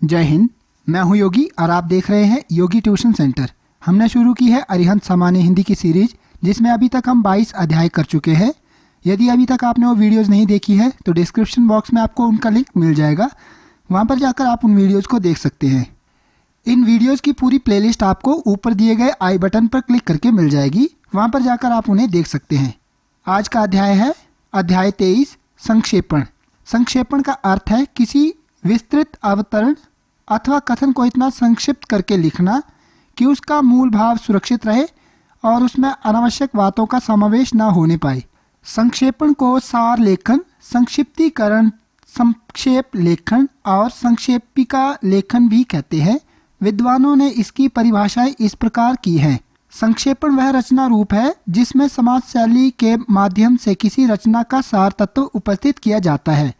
जय हिंद। मैं हूं योगी और आप देख रहे हैं योगी ट्यूशन सेंटर। हमने शुरू की है अरिहंत सामान्य हिंदी की सीरीज, जिसमें अभी तक हम 22 अध्याय कर चुके हैं। यदि अभी तक आपने वो वीडियोस नहीं देखी है तो डिस्क्रिप्शन बॉक्स में आपको उनका लिंक मिल जाएगा, वहां पर जाकर आप उन वीडियोस को देख सकते हैं। इन वीडियोस की पूरी प्लेलिस्ट आपको ऊपर दिए गए आई बटन पर क्लिक करके मिल जाएगी, वहां पर जाकर आप उन्हें देख सकते हैं। आज का अध्याय है अध्याय 23, संक्षेपण। संक्षेपण का अर्थ है किसी विस्तृत अवतरण अथवा कथन को इतना संक्षिप्त करके लिखना कि उसका मूल भाव सुरक्षित रहे और उसमें अनावश्यक बातों का समावेश न होने पाए। संक्षेपण को सार लेखन, संक्षिप्तीकरण, संक्षेप लेखन और संक्षेपिका लेखन भी कहते हैं। विद्वानों ने इसकी परिभाषाएं इस प्रकार की हैं। संक्षेपण वह रचना रूप है जिसमें समाज शैली के माध्यम से किसी रचना का सार तत्व उपस्थित किया जाता है।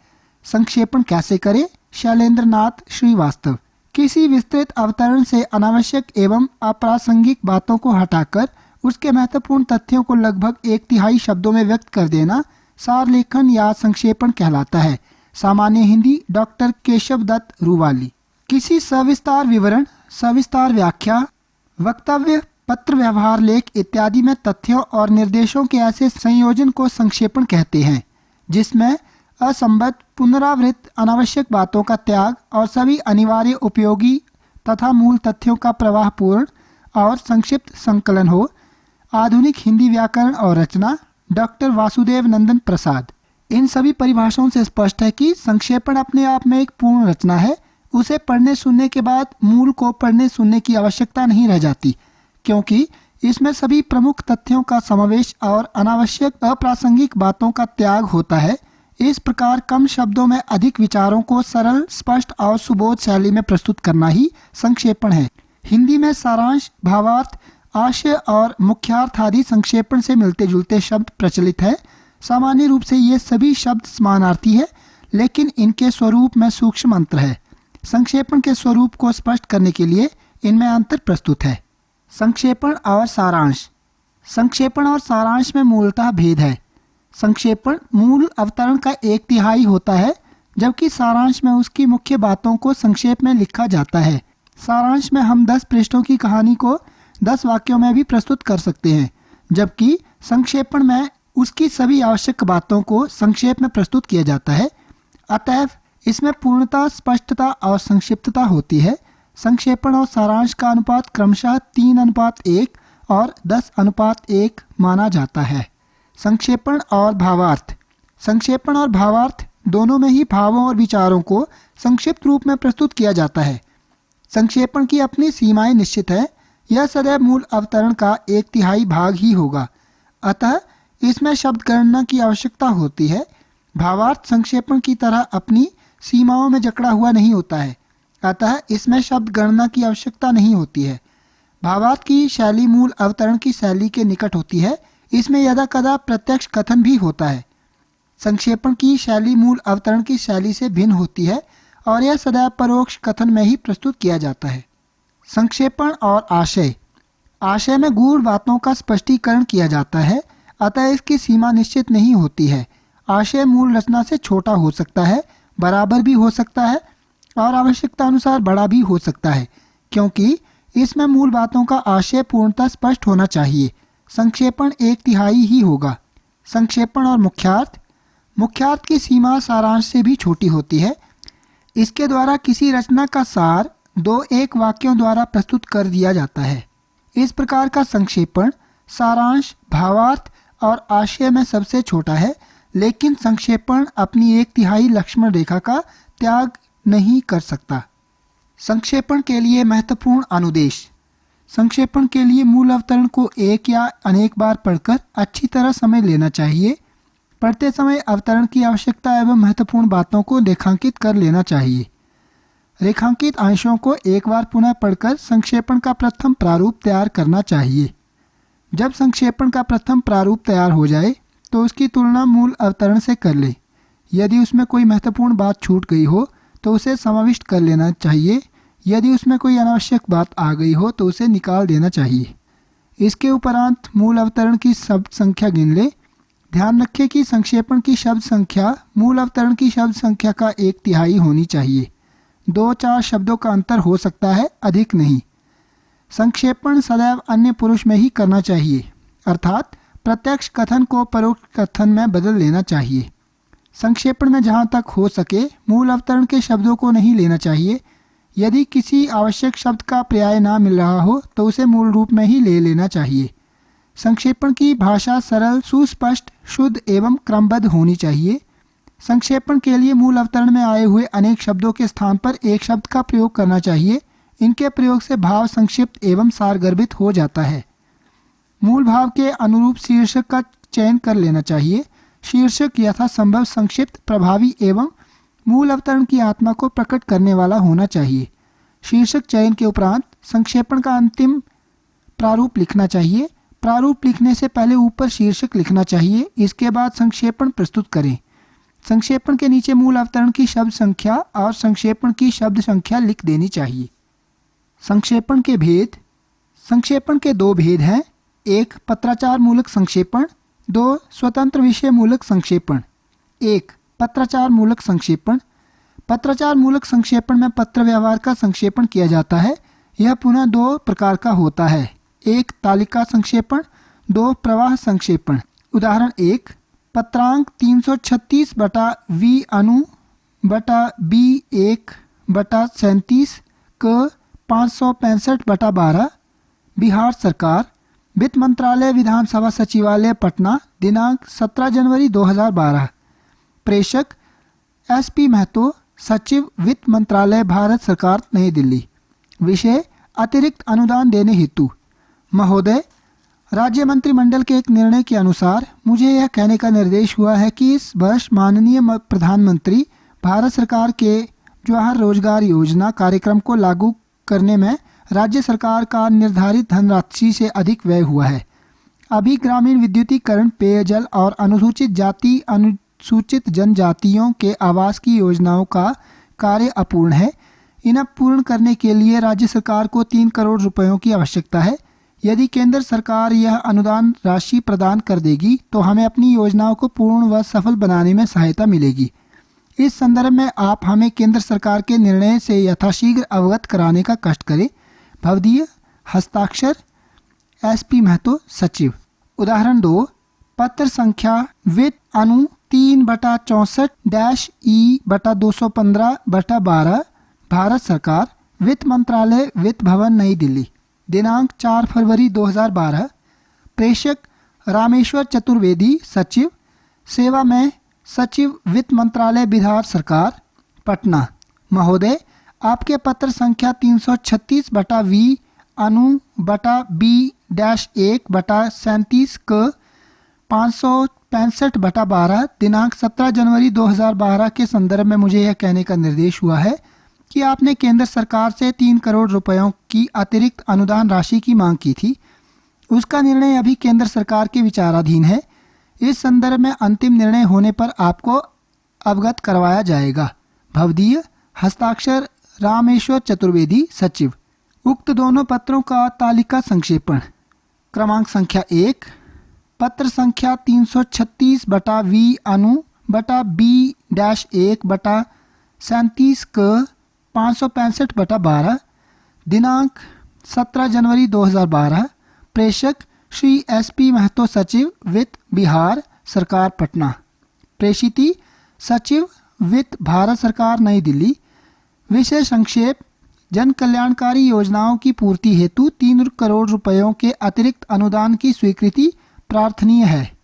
संक्षेपण कैसे करें? शैलेंद्र नाथ श्रीवास्तव। किसी विस्तृत अवतरण से अनावश्यक एवं अप्रासंगिक बातों को हटाकर उसके महत्वपूर्ण तथ्यों को लगभग 1/3 शब्दों में व्यक्त कर देना सार लेखन या संक्षेपण कहलाता है। सामान्य हिंदी, डॉक्टर केशव दत्त रूवाली। किसी सविस्तार विवरण, सविस्तार व्याख्या, वक्तव्य, पत्र व्यवहार लेख इत्यादि में तथ्यों और निर्देशों के ऐसे संयोजन को संक्षेपण कहते हैं, जिसमें असंबद्ध, पुनरावृत्त, अनावश्यक बातों का त्याग और सभी अनिवार्य, उपयोगी तथा मूल तथ्यों का प्रवाहपूर्ण और संक्षिप्त संकलन हो। आधुनिक हिंदी व्याकरण और रचना, डॉक्टर वासुदेव नंदन प्रसाद। इन सभी परिभाषाओं से स्पष्ट है कि संक्षेपण अपने आप में एक पूर्ण रचना है। उसे पढ़ने सुनने के बाद मूल को पढ़ने सुनने की आवश्यकता नहीं रह जाती, क्योंकि इसमें सभी प्रमुख तथ्यों का समावेश और अनावश्यक अप्रासंगिक बातों का त्याग होता है। इस प्रकार कम शब्दों में अधिक विचारों को सरल, स्पष्ट और सुबोध शैली में प्रस्तुत करना ही संक्षेपण है। हिंदी में सारांश, भावार्थ, आशय और मुख्यार्थ आदि संक्षेपण से मिलते जुलते शब्द प्रचलित है। सामान्य रूप से ये सभी शब्द समानार्थी है, लेकिन इनके स्वरूप में सूक्ष्म अंतर है। संक्षेपण के स्वरूप को स्पष्ट करने के लिए इनमें अंतर प्रस्तुत है। संक्षेपण और सारांश। संक्षेपण और सारांश में मूलतः भेद है। संक्षेपण मूल अवतरण का 1/3 होता है, जबकि सारांश में उसकी मुख्य बातों को संक्षेप में लिखा जाता है। सारांश में हम 10 पृष्ठों की कहानी को 10 वाक्यों में भी प्रस्तुत कर सकते हैं, जबकि संक्षेपण में उसकी सभी आवश्यक बातों को संक्षेप में प्रस्तुत किया जाता है। अतएव इसमें पूर्णता, स्पष्टता और संक्षिप्तता होती है। संक्षेपण और सारांश का अनुपात क्रमशः 3:1 और 10:1 माना जाता है। संक्षेपण और भावार्थ। संक्षेपण और भावार्थ दोनों में ही भावों और विचारों को संक्षिप्त रूप में प्रस्तुत किया जाता है। संक्षेपण की अपनी सीमाएं निश्चित है। यह सदैव मूल अवतरण का 1/3 भाग ही होगा, अतः इसमें शब्द गणना की आवश्यकता होती है। भावार्थ संक्षेपण की तरह अपनी सीमाओं में जकड़ा हुआ नहीं होता है, अतः इसमें शब्द गणना की आवश्यकता नहीं होती है। भावार्थ की शैली मूल अवतरण की शैली के निकट होती है। इसमें यदा कदा प्रत्यक्ष कथन भी होता है। संक्षेपण की शैली मूल अवतरण की शैली से भिन्न होती है और यह सदैव परोक्ष कथन में ही प्रस्तुत किया जाता है। संक्षेपण और आशय। आशय में गूढ़ बातों का स्पष्टीकरण किया जाता है, अतः इसकी सीमा निश्चित नहीं होती है। आशय मूल रचना से छोटा हो सकता है, बराबर भी हो सकता है और आवश्यकता अनुसार बड़ा भी हो सकता है, क्योंकि इसमें मूल बातों का आशय पूर्णतः स्पष्ट होना चाहिए। संक्षेपण 1/3 ही होगा। संक्षेपण और मुख्यार्थ। मुख्यार्थ की सीमा सारांश से भी छोटी होती है। इसके द्वारा किसी रचना का सार 2-1 वाक्यों द्वारा प्रस्तुत कर दिया जाता है। इस प्रकार का संक्षेपण सारांश, भावार्थ और आशय में सबसे छोटा है, लेकिन संक्षेपण अपनी 1/3 लक्ष्मण रेखा का त्याग नहीं कर सकता। संक्षेपण के लिए महत्वपूर्ण अनुदेश। संक्षेपण के लिए मूल अवतरण को एक या अनेक बार पढ़कर अच्छी तरह समझ लेना चाहिए। पढ़ते समय अवतरण की आवश्यकता एवं महत्वपूर्ण बातों को रेखांकित कर लेना चाहिए। रेखांकित अंशों को एक बार पुनः पढ़कर संक्षेपण का प्रथम प्रारूप तैयार करना चाहिए। जब संक्षेपण का प्रथम प्रारूप तैयार हो जाए तो उसकी तुलना मूल अवतरण से कर ले। यदि उसमें कोई महत्वपूर्ण बात छूट गई हो तो उसे समाविष्ट कर लेना चाहिए। यदि उसमें कोई अनावश्यक बात आ गई हो तो उसे निकाल देना चाहिए। इसके उपरांत मूल अवतरण की शब्द संख्या गिन ले। ध्यान रखें कि संक्षेपण की शब्द संख्या मूल अवतरण की शब्द संख्या का 1/3 होनी चाहिए। 2-4 शब्दों का अंतर हो सकता है, अधिक नहीं। संक्षेपण सदैव अन्य पुरुष में ही करना चाहिए, अर्थात प्रत्यक्ष कथन को परोक्ष कथन में बदल लेना चाहिए। संक्षेपण में जहाँ तक हो सके मूल अवतरण के शब्दों को नहीं लेना चाहिए। यदि किसी आवश्यक शब्द का पर्याय ना मिल रहा हो तो उसे मूल रूप में ही ले लेना चाहिए। संक्षेपण की भाषा सरल, सुस्पष्ट, शुद्ध एवं क्रमबद्ध होनी चाहिए। संक्षेपण के लिए मूल अवतरण में आए हुए अनेक शब्दों के स्थान पर एक शब्द का प्रयोग करना चाहिए। इनके प्रयोग से भाव संक्षिप्त एवं सारगर्भित हो जाता है। मूल भाव के अनुरूप शीर्षक का चयन कर लेना चाहिए। शीर्षक यथासंभव संक्षिप्त, प्रभावी एवं मूल अवतरण की आत्मा को प्रकट करने वाला होना चाहिए। शीर्षक चयन के उपरांत संक्षेपण का अंतिम प्रारूप लिखना चाहिए। प्रारूप लिखने से पहले ऊपर शीर्षक लिखना चाहिए। इसके बाद संक्षेपण प्रस्तुत करें। संक्षेपण के नीचे मूल अवतरण की शब्द संख्या और संक्षेपण की शब्द संख्या लिख देनी चाहिए। संक्षेपण के भेद। संक्षेपण के 2 भेद हैं। 1 पत्राचार मूलक संक्षेपण, 2 स्वतंत्र विषय मूलक संक्षेपण। 1 पत्राचार मूलक संक्षेपण। पत्राचार मूलक संक्षेपण में पत्र व्यवहार का संक्षेपण किया जाता है। यह पुनः 2 प्रकार का होता है। 1 तालिका संक्षेपण, 2 प्रवाह संक्षेपण। उदाहरण 1 पत्रांक 336/V अनु बटा B1/37 क 565/12 बिहार सरकार, वित्त मंत्रालय, विधानसभा सचिवालय, पटना, दिनांक 17 जनवरी 2012। प्रेषक SP महतो, सचिव, वित्त मंत्रालय, भारत सरकार, नई दिल्ली। विषय अतिरिक्त अनुदान देने हेतु। महोदय, राज्य मंत्रिमंडल के एक निर्णय के अनुसार मुझे यह कहने का निर्देश हुआ है कि इस वर्ष माननीय प्रधानमंत्री भारत सरकार के जवाहर रोजगार योजना कार्यक्रम को लागू करने में राज्य सरकार का निर्धारित धनराशि से अधिक व्यय हुआ है। अभी ग्रामीण विद्युतीकरण, पेयजल और अनुसूचित जाति, अनुसूचित जनजातियों के आवास की योजनाओं का कार्य अपूर्ण है। इन्हें पूर्ण करने के लिए राज्य सरकार को 3 करोड़ रुपयों की आवश्यकता है। यदि केंद्र सरकार यह अनुदान राशि प्रदान कर देगी तो हमें अपनी योजनाओं को पूर्ण व सफल बनाने में सहायता मिलेगी। इस संदर्भ में आप हमें केंद्र सरकार के निर्णय से यथाशीघ्र अवगत कराने का कष्ट करें। भवदीय हस्ताक्षर SP महतो, सचिव। उदाहरण 2 पत्र संख्या वित्त अनु 3/64-E/215/12 भारत सरकार, वित्त मंत्रालय, वित्त भवन, नई दिल्ली, दिनांक 4 फरवरी 2012। प्रेषक रामेश्वर चतुर्वेदी, सचिव, सेवा में सचिव, वित्त मंत्रालय, बिहार सरकार, पटना। महोदय, आपके पत्र संख्या 336/V अनु बटा B-1/37 क 565/12 दिनांक 17 जनवरी 2012 के संदर्भ में मुझे यह कहने का निर्देश हुआ है कि आपने केंद्र सरकार से 3 करोड़ रुपयों की अतिरिक्त अनुदान राशि की मांग की थी। उसका निर्णय अभी केंद्र सरकार के विचाराधीन है। इस संदर्भ में अंतिम निर्णय होने पर आपको अवगत करवाया जाएगा। भवदीय हस्ताक्षर रामेश्वर चतुर्वेदी, सचिव। उक्त दोनों पत्रों का तालिका संक्षेपण। क्रमांक संख्या 1 पत्र संख्या 336/V अनु बटा B-1/37 क 565/12 दिनांक 17 जनवरी 2012। प्रेषक श्री SP महतो, सचिव, वित्त, बिहार सरकार, पटना। प्रेषिती सचिव, वित्त, भारत सरकार, नई दिल्ली। विषय संक्षेप। जन कल्याणकारी योजनाओं की पूर्ति हेतु 3 करोड़ रुपयों के अतिरिक्त अनुदान की स्वीकृति प्रार्थनीय है।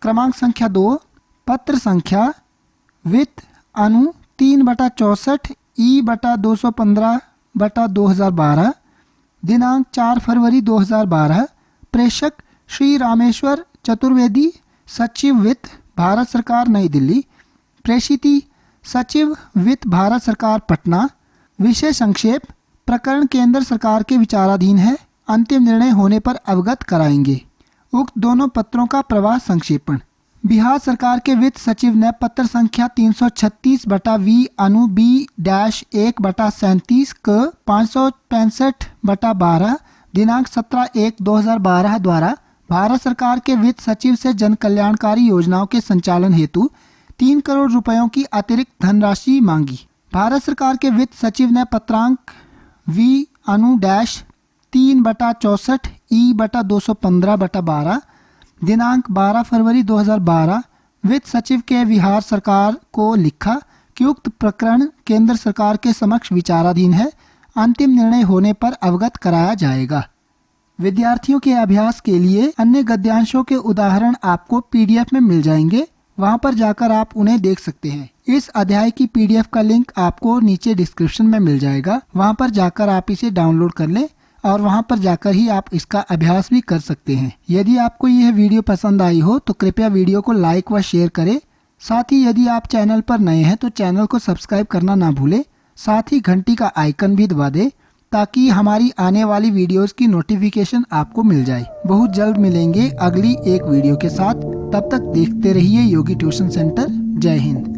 क्रमांक संख्या 2 पत्र संख्या वित्त अनु 3/64-E/215/2012 दिनांक 4 फरवरी 2012। प्रेषक श्री रामेश्वर चतुर्वेदी, सचिव, वित्त, भारत सरकार, नई दिल्ली। प्रेषिती सचिव, वित्त, भारत सरकार, पटना। विषय संक्षेप। प्रकरण केंद्र सरकार के विचाराधीन है। अंतिम निर्णय होने पर अवगत कराएंगे। उक्त दोनों पत्रों का प्रवाह संक्षेपण। बिहार सरकार के वित्त सचिव ने पत्र संख्या 336/V अनु B-1/37 क 565/12 दिनांक 17/1/2012 द्वारा भारत सरकार के वित्त सचिव से जन कल्याणकारी योजनाओं के संचालन हेतु 3 करोड़ रुपयों की अतिरिक्त धनराशि मांगी। भारत सरकार के वित्त सचिव ने पत्रांक V-3/64 E/215/12 दिनांक 12 फरवरी 2012 वित्त सचिव के बिहार सरकार को लिखा कि उक्त प्रकरण केंद्र सरकार के समक्ष विचाराधीन है। अंतिम निर्णय होने पर अवगत कराया जाएगा। विद्यार्थियों के अभ्यास के लिए अन्य गद्यांशों के उदाहरण आपको PDF में मिल जाएंगे, वहां पर जाकर आप उन्हें देख सकते हैं। इस अध्याय की PDF का लिंक आपको नीचे डिस्क्रिप्शन में मिल जाएगा, वहां पर जाकर आप इसे डाउनलोड कर लें और वहां पर जाकर ही आप इसका अभ्यास भी कर सकते हैं। यदि आपको यह वीडियो पसंद आई हो तो कृपया वीडियो को लाइक व शेयर करें। साथ ही यदि आप चैनल पर नए हैं तो चैनल को सब्सक्राइब करना ना भूलें। साथ ही घंटी का आइकन भी दबा दें ताकि हमारी आने वाली वीडियोस की नोटिफिकेशन आपको मिल जाए। बहुत जल्द मिलेंगे अगली एक वीडियो के साथ। तब तक देखते रहिए योगी ट्यूशन सेंटर। जय हिंद।